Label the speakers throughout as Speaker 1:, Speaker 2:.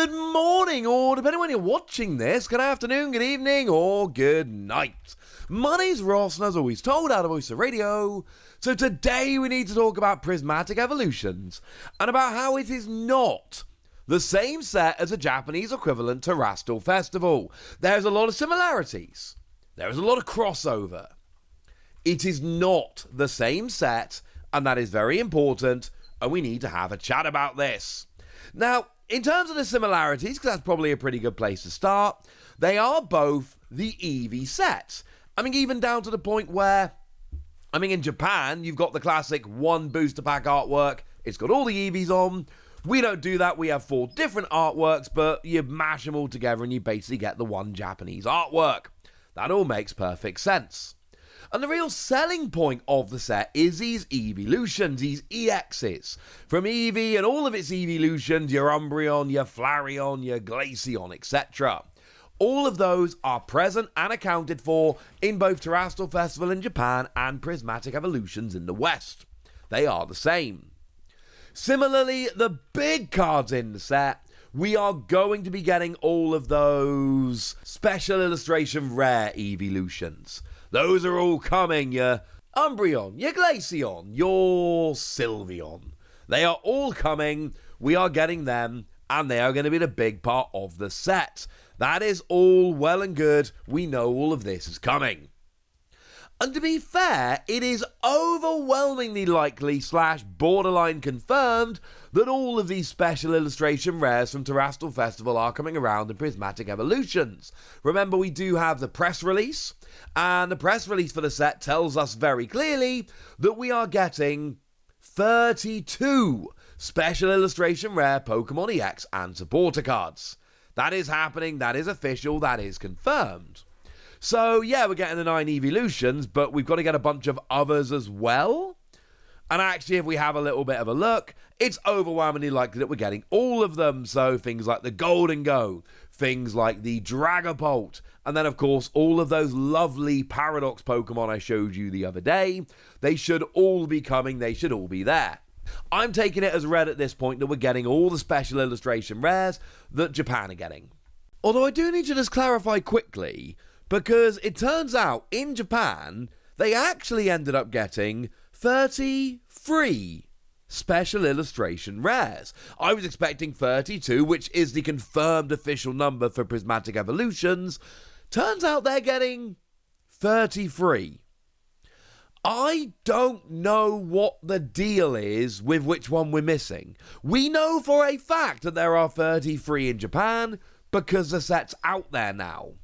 Speaker 1: Good morning, or depending on when you're watching this, good afternoon, good evening, or good night. My name's Ross, and as always told out of Voice of Radio, so today we need to talk about Prismatic Evolutions, and about how it is not the same set as a Japanese equivalent to Terastal Festival. There's a lot of similarities. There is a lot of crossover. It is not the same set, and that is very important, and we need to have a chat about this. Now, in terms of the similarities, because that's probably a pretty good place to start, they are both the Eevee sets. I mean, even down to the point where, in Japan, you've got the classic one booster pack artwork. It's got all the Eevees on. We don't do that. We have 4 different artworks, but you mash them all together and you basically get the one Japanese artwork. That all makes perfect sense. And the real selling point of the set is these evolutions, these EXs. From Eevee and all of its evolutions, your Umbreon, your Flareon, your Glaceon, etc. All of those are present and accounted for in both Terastal Festival in Japan and Prismatic Evolutions in the West. They are the same. Similarly, the big cards in the set, we are going to be getting all of those special illustration rare evolutions. Those are all coming, your Umbreon, your Glaceon, your Sylveon. They are all coming, we are getting them, and they are going to be the big part of the set. That is all well and good, we know all of this is coming. And to be fair, it is overwhelmingly likely / borderline confirmed that all of these special illustration rares from Terastal Festival are coming around in Prismatic Evolutions. Remember, we do have the press release, and the press release for the set tells us very clearly that we are getting 32 special illustration rare Pokemon EX and supporter cards. That is happening, that is official, that is confirmed. So, yeah, we're getting the 9 evolutions, but we've got to get a bunch of others as well. And actually, if we have a little bit of a look, it's overwhelmingly likely that we're getting all of them. So, things like the Golden Go, things like the Dragapult, and then, of course, all of those lovely Paradox Pokemon I showed you the other day. They should all be coming, they should all be there. I'm taking it as read at this point that we're getting all the special illustration rares that Japan are getting. Although I do need to just clarify quickly, because it turns out, in Japan, they actually ended up getting 33 special illustration rares. I was expecting 32, which is the confirmed official number for Prismatic Evolutions. Turns out they're getting 33. I don't know what the deal is with which one we're missing. We know for a fact that there are 33 in Japan, because the set's out there now.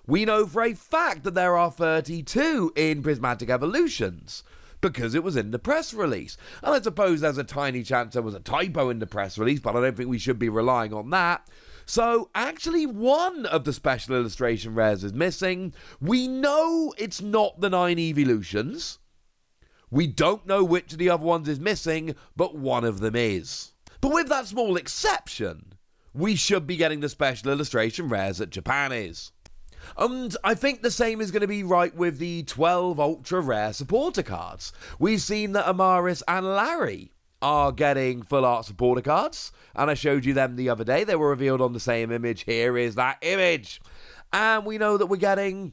Speaker 1: We know for a fact that there are 32 in Prismatic Evolutions, because it was in the press release. And I suppose there's a tiny chance there was a typo in the press release, but I don't think we should be relying on that. So, actually, one of the special illustration rares is missing. We know it's not the 9 evolutions. We don't know which of the other ones is missing, but one of them is. But with that small exception, we should be getting the special illustration rares that Japan is. And I think the same is going to be right with the 12 ultra rare supporter cards. We've seen that Amaris and Larry are getting full art supporter cards, and I showed you them the other day. They were revealed on the same image. Here is that image. And we know that we're getting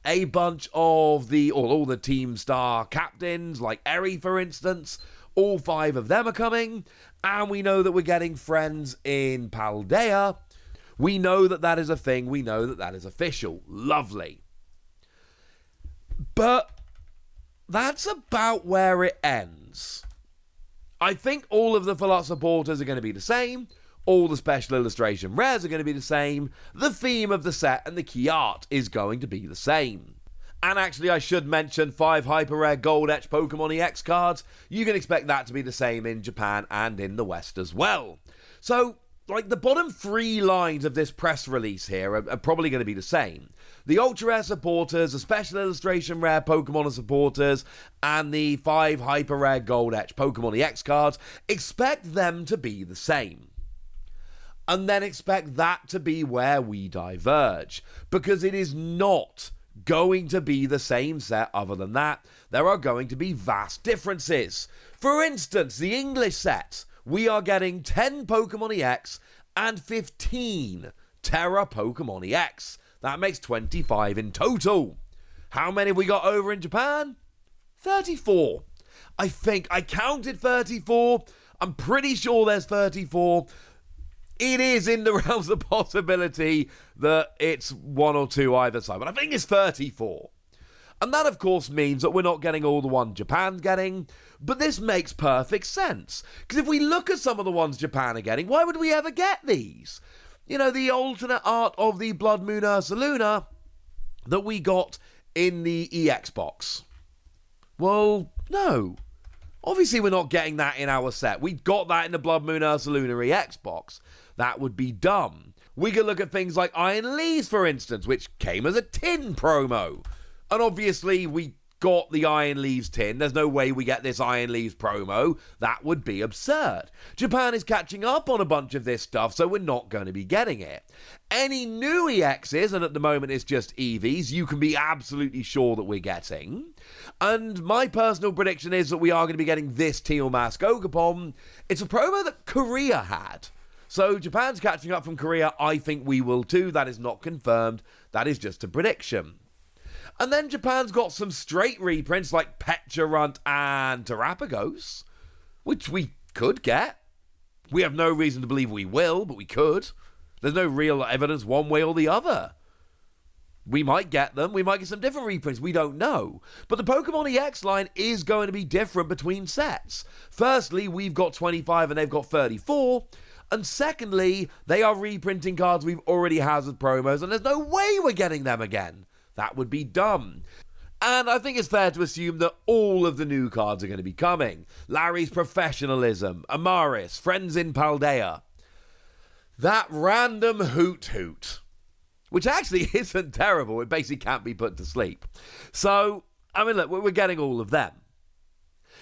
Speaker 1: a bunch of all the Team Star captains, like Eri, for instance. All 5 of them are coming. And we know that we're getting friends in Paldea. We know that that is a thing. We know that that is official. Lovely. But that's about where it ends. I think all of the full art supporters are going to be the same. All the special illustration rares are going to be the same. The theme of the set and the key art is going to be the same. And actually, I should mention 5 hyper rare gold etch Pokemon EX cards. You can expect that to be the same in Japan and in the West as well. So, like, the bottom 3 lines of this press release here are probably going to be the same. The ultra rare supporters, the special illustration rare Pokemon supporters, and the 5 hyper rare gold etch Pokemon EX cards, expect them to be the same. And then expect that to be where we diverge, because it is not going to be the same set. Other than that, there are going to be vast differences. For instance, the English set, we are getting 10 Pokemon EX and 15 Terra Pokemon EX. That makes 25 in total. How many have we got over in Japan? 34. I think I counted 34. I'm pretty sure there's 34. It is in the realms of possibility that it's one or two either side, but I think it's 34. And that, of course, means that we're not getting all the ones Japan's getting, but this makes perfect sense. Because if we look at some of the ones Japan are getting, why would we ever get these? You know, the alternate art of the Blood Moon Ursaluna that we got in the EX box. Well, no. Obviously, we're not getting that in our set. We got that in the Blood Moon Ursaluna EX box. That would be dumb. We could look at things like Iron Leaves, for instance, which came as a tin promo. And obviously, we got the Iron Leaves tin. There's no way we get this Iron Leaves promo. That would be absurd. Japan is catching up on a bunch of this stuff, so we're not going to be getting it. Any new EXs, and at the moment it's just EVs, you can be absolutely sure that we're getting. And my personal prediction is that we are going to be getting this Teal Mask Ogapon. It's a promo that Korea had. So Japan's catching up from Korea. I think we will too. That is not confirmed. That is just a prediction. And then Japan's got some straight reprints like Pecharunt and Terapagos, which we could get. We have no reason to believe we will, but we could. There's no real evidence one way or the other. We might get them. We might get some different reprints. We don't know. But the Pokemon EX line is going to be different between sets. Firstly, we've got 25 and they've got 34. And secondly, they are reprinting cards we've already had as promos, and there's no way we're getting them again. That would be dumb. And I think it's fair to assume that all of the new cards are going to be coming. Larry's Professionalism, Amaris, Friends in Paldea. That random Hoot, which actually isn't terrible. It basically can't be put to sleep. So, I mean, look, we're getting all of them.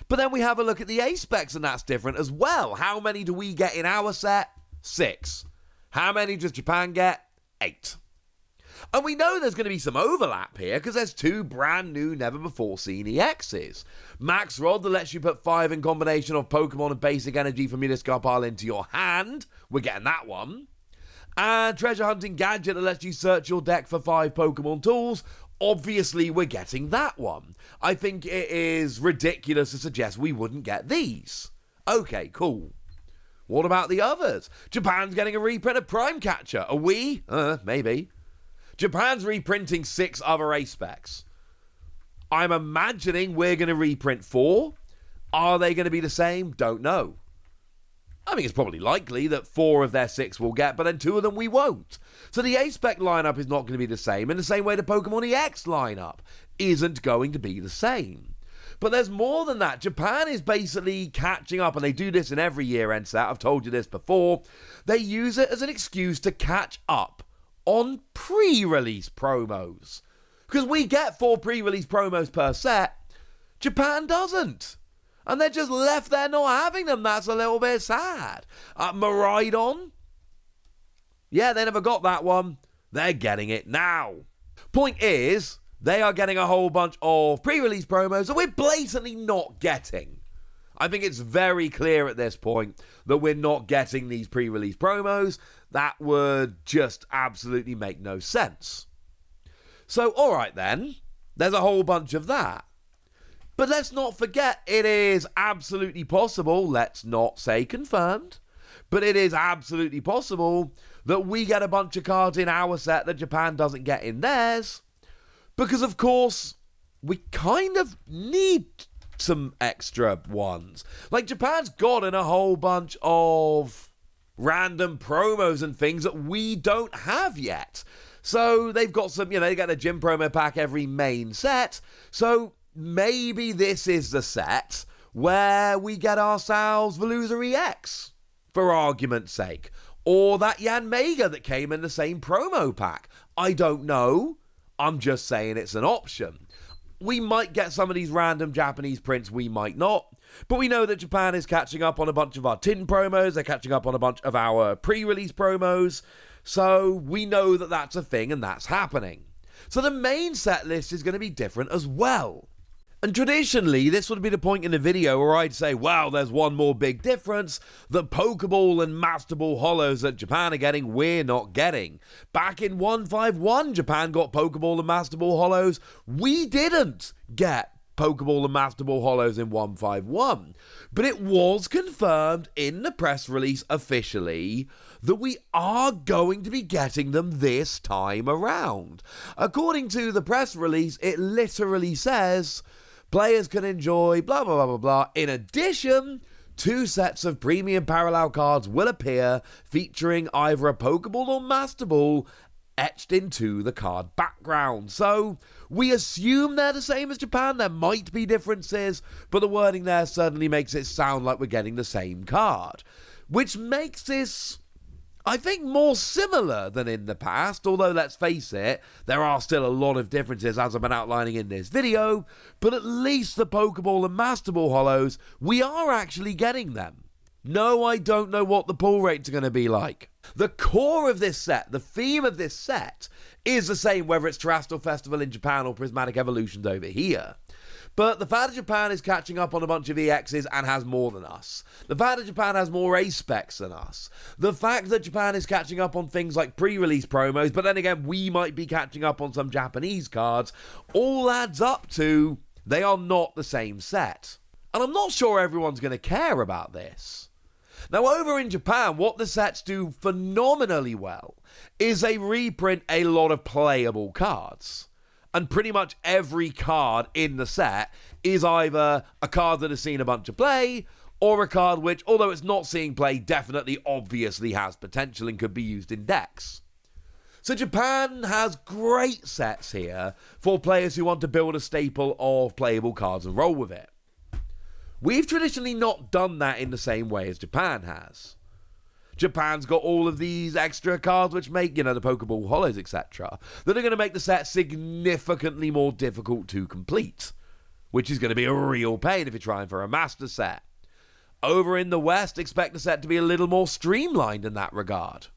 Speaker 1: But then we have a look at the A-Specs, and that's different as well. How many do we get in our set? 6. How many does Japan get? 8. And we know there's going to be some overlap here because there's 2 brand new, never-before-seen EXs. Max Rod that lets you put 5 in combination of Pokemon and basic energy from your discard pile into your hand. We're getting that one. And Treasure Hunting Gadget that lets you search your deck for 5 Pokemon tools. Obviously, we're getting that one. I think it is ridiculous to suggest we wouldn't get these. Okay, cool. What about the others? Japan's getting a reprint of Prime Catcher. Are we? Maybe. Japan's reprinting 6 other A-Specs. I'm imagining we're going to reprint 4. Are they going to be the same? Don't know. I think it's probably likely that 4 of their 6 we'll get, but then 2 of them we won't. So the A-Spec lineup is not going to be the same, in the same way the Pokemon EX lineup isn't going to be the same. But there's more than that. Japan is basically catching up, and they do this in every year-end set. I've told you this before. They use it as an excuse to catch up on pre-release promos. Because we get 4 pre-release promos per set. Japan doesn't. And they're just left there not having them. That's a little bit sad. Miraidon? Yeah, they never got that one. They're getting it now. Point is, they are getting a whole bunch of pre-release promos that we're blatantly not getting. I think it's very clear at this point that we're not getting these pre-release promos. That would just absolutely make no sense. So, alright then. There's a whole bunch of that. But let's not forget, it is absolutely possible, let's not say confirmed, but it is absolutely possible that we get a bunch of cards in our set that Japan doesn't get in theirs, because of course, we kind of need some extra ones. Like, Japan's gotten a whole bunch of random promos and things that we don't have yet. So they've got some, they get a gym promo pack every main set, so maybe this is the set where we get ourselves Veluza EX, for argument's sake. Or that Yanmega that came in the same promo pack. I don't know. I'm just saying it's an option. We might get some of these random Japanese prints, we might not. But we know that Japan is catching up on a bunch of our tin promos. They're catching up on a bunch of our pre-release promos. So we know that that's a thing and that's happening. So the main set list is going to be different as well. And traditionally, this would be the point in the video where I'd say, wow, there's one more big difference. The Pokeball and Master Ball Hollows that Japan are getting, we're not getting. Back in 151, Japan got Pokeball and Master Ball Hollows. We didn't get Pokeball and Master Ball Hollows in 151. But it was confirmed in the press release officially that we are going to be getting them this time around. According to the press release, it literally says players can enjoy blah blah blah blah blah. In addition, 2 sets of premium parallel cards will appear featuring either a Pokeball or Master Ball etched into the card background. So we assume they're the same as Japan. There might be differences, but the wording there certainly makes it sound like we're getting the same card, which makes this, I think, more similar than in the past, although let's face it, there are still a lot of differences as I've been outlining in this video, but at least the Pokeball and Master Ball Hollows, we are actually getting them. No, I don't know what the pull rates are going to be like. The core of this set, the theme of this set, is the same whether it's Terastal Festival in Japan or Prismatic Evolutions over here. But the fact that Japan is catching up on a bunch of EXs and has more than us. The fact that Japan has more A specs than us. The fact that Japan is catching up on things like pre-release promos, but then again, we might be catching up on some Japanese cards, all adds up to they are not the same set. And I'm not sure everyone's going to care about this. Now, over in Japan, what the sets do phenomenally well is they reprint a lot of playable cards. And pretty much every card in the set is either a card that has seen a bunch of play, or a card which, although it's not seeing play, definitely obviously has potential and could be used in decks. So Japan has great sets here for players who want to build a staple of playable cards and roll with it. We've traditionally not done that in the same way as Japan has. Japan's got all of these extra cards which make, the Pokeball Hollows, etc., that are going to make the set significantly more difficult to complete, which is going to be a real pain if you're trying for a master set. Over in the West, expect the set to be a little more streamlined in that regard.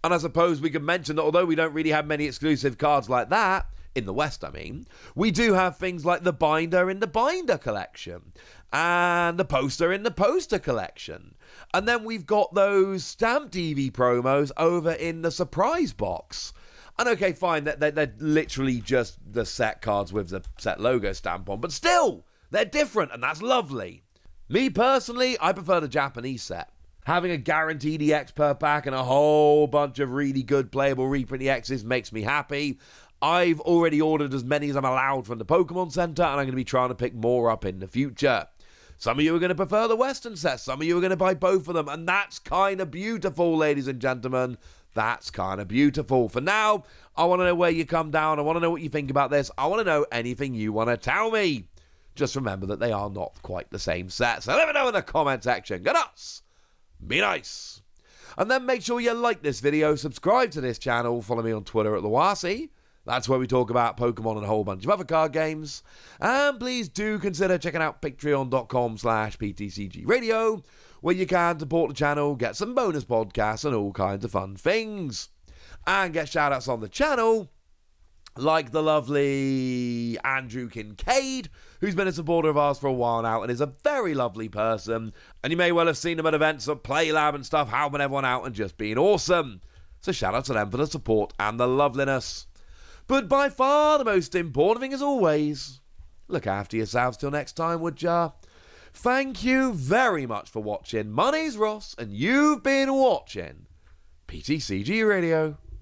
Speaker 1: And I suppose we could mention that although we don't really have many exclusive cards like that, in the West I mean, we do have things like the binder in the binder collection, and the poster in the poster collection. And then we've got those stamped EV promos over in the surprise box. And okay, fine, they're literally just the set cards with the set logo stamp on, but still, they're different, and that's lovely. Me personally, I prefer the Japanese set. Having a guaranteed EX per pack and a whole bunch of really good playable reprint EXs makes me happy. I've already ordered as many as I'm allowed from the Pokémon Center, and I'm going to be trying to pick more up in the future. Some of you are going to prefer the Western sets, some of you are going to buy both of them, and that's kind of beautiful, ladies and gentlemen. That's kind of beautiful. For now, I want to know where you come down, I want to know what you think about this, I want to know anything you want to tell me. Just remember that they are not quite the same set, so let me know in the comment section. Go nuts! Be nice! And then make sure you like this video, subscribe to this channel, follow me on Twitter at Lawasi. That's where we talk about Pokemon and a whole bunch of other card games. And please do consider checking out patreon.com/PTCG Radio, where you can support the channel, get some bonus podcasts and all kinds of fun things. And get shoutouts on the channel, like the lovely Andrew Kincaid, who's been a supporter of ours for a while now and is a very lovely person. And you may well have seen him at events at Play Lab and stuff, helping everyone out and just being awesome. So shout out to them for the support and the loveliness. But by far the most important thing, as always, look after yourselves till next time, would ya? Thank you very much for watching. My name's Ross, and you've been watching PTCG Radio.